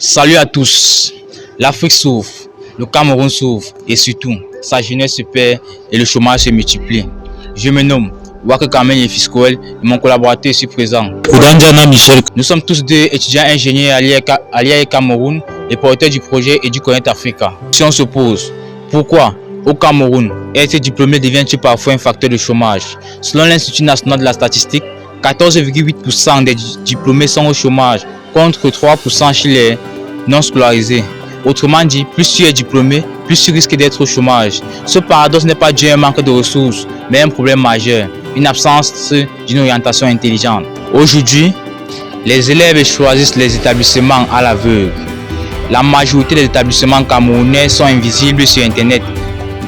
Salut à tous. L'Afrique s'ouvre, le Cameroun s'ouvre et surtout, sa jeunesse se perd et le chômage se multiplie. Je me nomme Waka Kamel Fiscoel et mon collaborateur ici présent. Michel. Nous sommes tous deux étudiants ingénieurs à l'IAE Cameroun et porteurs du projet EduConnect Africa. Si on se pose, pourquoi au Cameroun, être diplômé devient-il parfois un facteur de chômage? Selon l'Institut national de la statistique, 14,8% des diplômés sont au chômage contre 3% chez les non scolarisés. Autrement dit, plus tu es diplômé, plus tu risques d'être au chômage. Ce paradoxe n'est pas dû à un manque de ressources, mais un problème majeur, une absence d'une orientation intelligente. Aujourd'hui, les élèves choisissent les établissements à l'aveugle. La majorité des établissements camerounais sont invisibles sur Internet.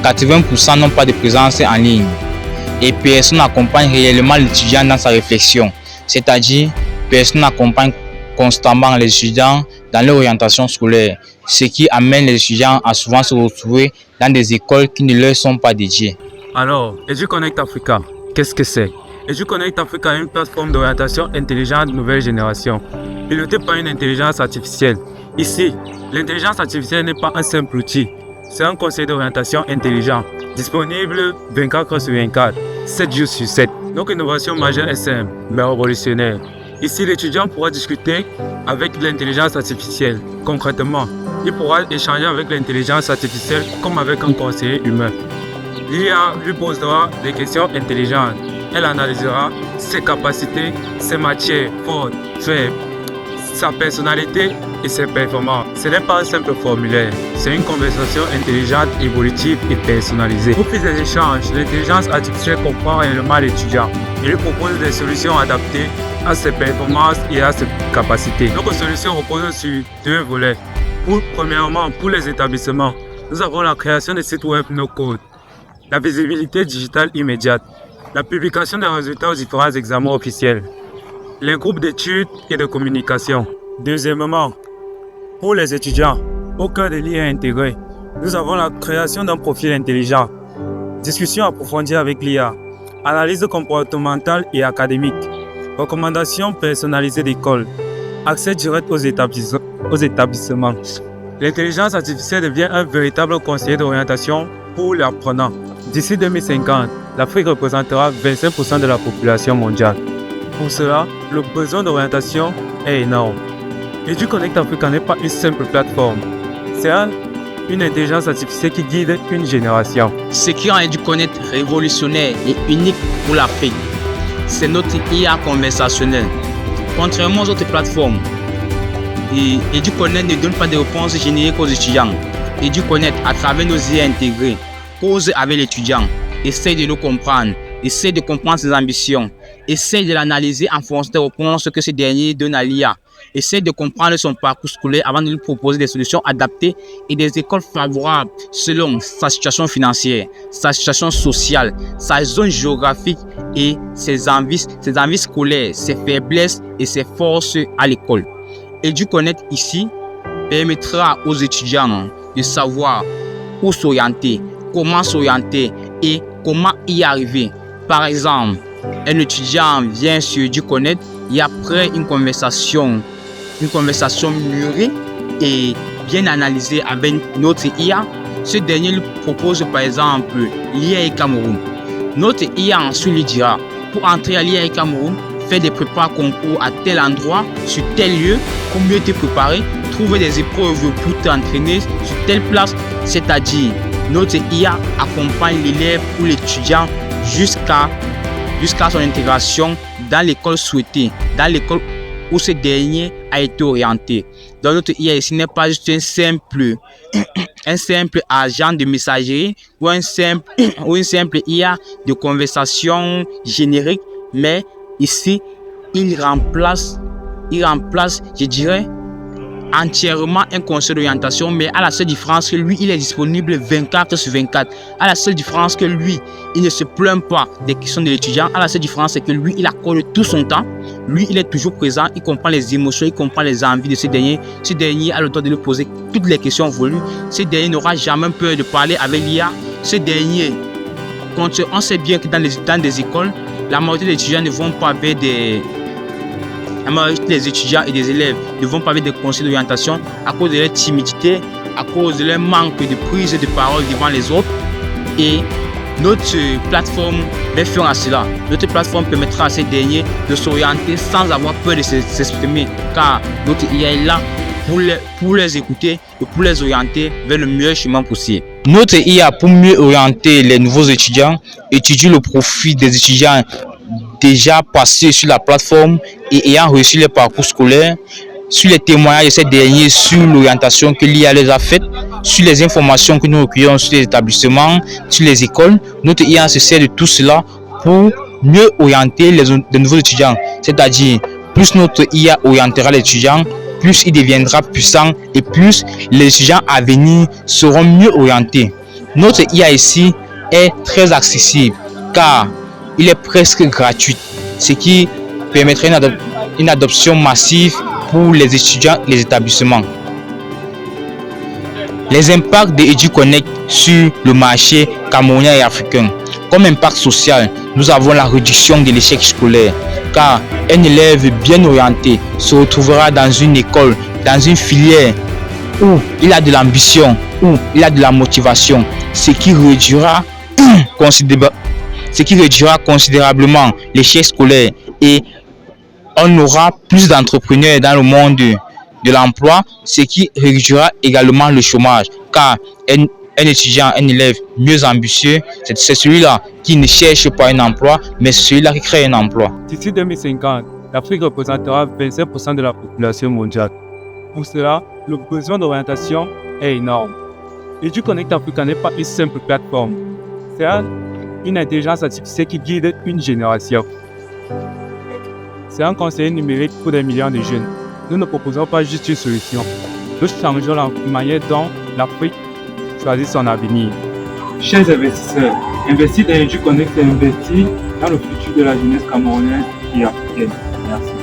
80% n'ont pas de présence en ligne. Et personne n'accompagne réellement l'étudiant dans sa réflexion. C'est-à-dire, personne n'accompagne constamment les étudiants dans leur orientation scolaire, ce qui amène les étudiants à souvent se retrouver dans des écoles qui ne leur sont pas dédiées. Alors, EduConnect Africa, qu'est-ce que c'est? EduConnect Africa est une plateforme d'orientation intelligente de nouvelle génération, pilotée par une intelligence artificielle. Ici, l'intelligence artificielle n'est pas un simple outil, c'est un conseil d'orientation intelligent, disponible 24 heures sur 24, 7 jours sur 7. Notre innovation majeure est simple, mais révolutionnaire. Ici, l'étudiant pourra discuter avec l'intelligence artificielle. Concrètement, il pourra échanger avec l'intelligence artificielle comme avec un conseiller humain. L'IA lui posera des questions intelligentes. Elle analysera ses capacités, ses matières fortes, faibles, sa personnalité et ses performances. Ce n'est pas un simple formulaire, c'est une conversation intelligente, évolutive et personnalisée. Pour plus d'échanges, l'intelligence artificielle comprend réellement l'étudiant et lui propose des solutions adaptées à ses performances et à ses capacités. Notre solution repose sur deux volets. Premièrement, pour les établissements, nous avons la création de sites web no-code, la visibilité digitale immédiate, la publication des résultats aux différents examens officiels, les groupes d'études et de communication. Deuxièmement, pour les étudiants, au cœur de l'IA intégré, nous avons la création d'un profil intelligent, discussion approfondie avec l'IA, analyse comportementale et académique, recommandations personnalisées d'école, accès direct aux établissements. L'intelligence artificielle devient un véritable conseiller d'orientation pour l'apprenant. D'ici 2050, l'Afrique représentera 25% de la population mondiale. Pour cela, le besoin d'orientation est énorme. EduConnect Africa n'est pas une simple plateforme, c'est une intelligence artificielle qui guide une génération. Ce qui rend EduConnect révolutionnaire et unique pour l'Afrique, c'est notre IA conversationnelle. Contrairement aux autres plateformes, EduConnect ne donne pas de réponses génériques aux étudiants. EduConnect, à travers nos IA intégrées, cause avec l'étudiant, essaie de le comprendre, essaie de comprendre ses ambitions, essaie de l'analyser en fonction des réponses que ce dernier donne à l'IA, essaie de comprendre son parcours scolaire avant de lui proposer des solutions adaptées et des écoles favorables selon sa situation financière, sa situation sociale, sa zone géographique et ses envies scolaires, ses faiblesses et ses forces à l'école. EduConnect ici permettra aux étudiants de savoir où s'orienter, comment s'orienter et comment y arriver. Par exemple, un étudiant vient sur EduConnect et après une conversation mûrie et bien analysée avec notre IA, ce dernier lui propose par exemple l'IAE Cameroun. Notre IA ensuite lui dira, pour entrer à l'IAE Cameroun, fais des prépas concours à tel endroit, sur tel lieu, pour mieux te préparer, trouver des épreuves pour t'entraîner sur telle place, c'est-à-dire notre IA accompagne l'élève ou l'étudiant jusqu'à son intégration dans l'école souhaitée, dans l'école où ce dernier a été orienté. Donc notre IA ici n'est pas juste un simple agent de messagerie ou une simple IA de conversation générique, mais ici il remplace, je dirais, entièrement un conseil d'orientation, mais à la seule différence que lui, il est disponible 24 sur 24. À la seule différence que lui, il ne se plaint pas des questions de l'étudiant. À la seule différence, c'est que lui, il accorde tout son temps. Lui, il est toujours présent. Il comprend les émotions, il comprend les envies de ce dernier. Ce dernier a le droit de lui poser toutes les questions voulues. Ce dernier n'aura jamais peur de parler avec l'IA. Ce dernier, on sait bien que dans des écoles, la majorité des étudiants ne vont pas vers des la majorité des étudiants et des élèves ne vont pas avec des conseils d'orientation à cause de leur timidité, à cause de leur manque de prise de parole devant les autres. Et notre plateforme met fin à cela. Notre plateforme permettra à ces derniers de s'orienter sans avoir peur de s'exprimer, car notre IA est là pour les écouter et pour les orienter vers le meilleur chemin possible. Notre IA, pour mieux orienter les nouveaux étudiants, étudie le profil des étudiants déjà passés sur la plateforme et ayant réussi leur parcours scolaire, sur les témoignages de ces derniers, sur l'orientation que l'IA les a faite, sur les informations que nous recueillons sur les établissements, sur les écoles. Notre IA se sert de tout cela pour mieux orienter les nouveaux étudiants. C'est-à-dire, plus notre IA orientera les étudiants, plus il deviendra puissant et plus les étudiants à venir seront mieux orientés. Notre IA ici est très accessible car il est presque gratuit, ce qui permettrait une adoption massive pour les étudiants et les établissements. Les impacts de EduConnect sur le marché camerounais et africain. Comme impact social, nous avons la réduction de l'échec scolaire, car un élève bien orienté se retrouvera dans une école, dans une filière où il a de l'ambition, où il a de la motivation, ce qui réduira considérablement l'échec scolaire et on aura plus d'entrepreneurs dans le monde de l'emploi, ce qui réduira également le chômage, car un étudiant, un élève mieux ambitieux, c'est celui-là qui ne cherche pas un emploi, mais c'est celui-là qui crée un emploi. D'ici 2050, l'Afrique représentera 25% de la population mondiale. Pour cela, le besoin d'orientation est énorme. EduConnect Africa n'est pas une simple plateforme. C'est une intelligence artificielle qui guide une génération. C'est un conseiller numérique pour des millions de jeunes. Nous ne proposons pas juste une solution. Nous changeons la manière dont l'Afrique choisit son avenir. Chers investisseurs, investir dans EduConnect, c'est investir dans le futur de la jeunesse camerounaise et africaine. Merci.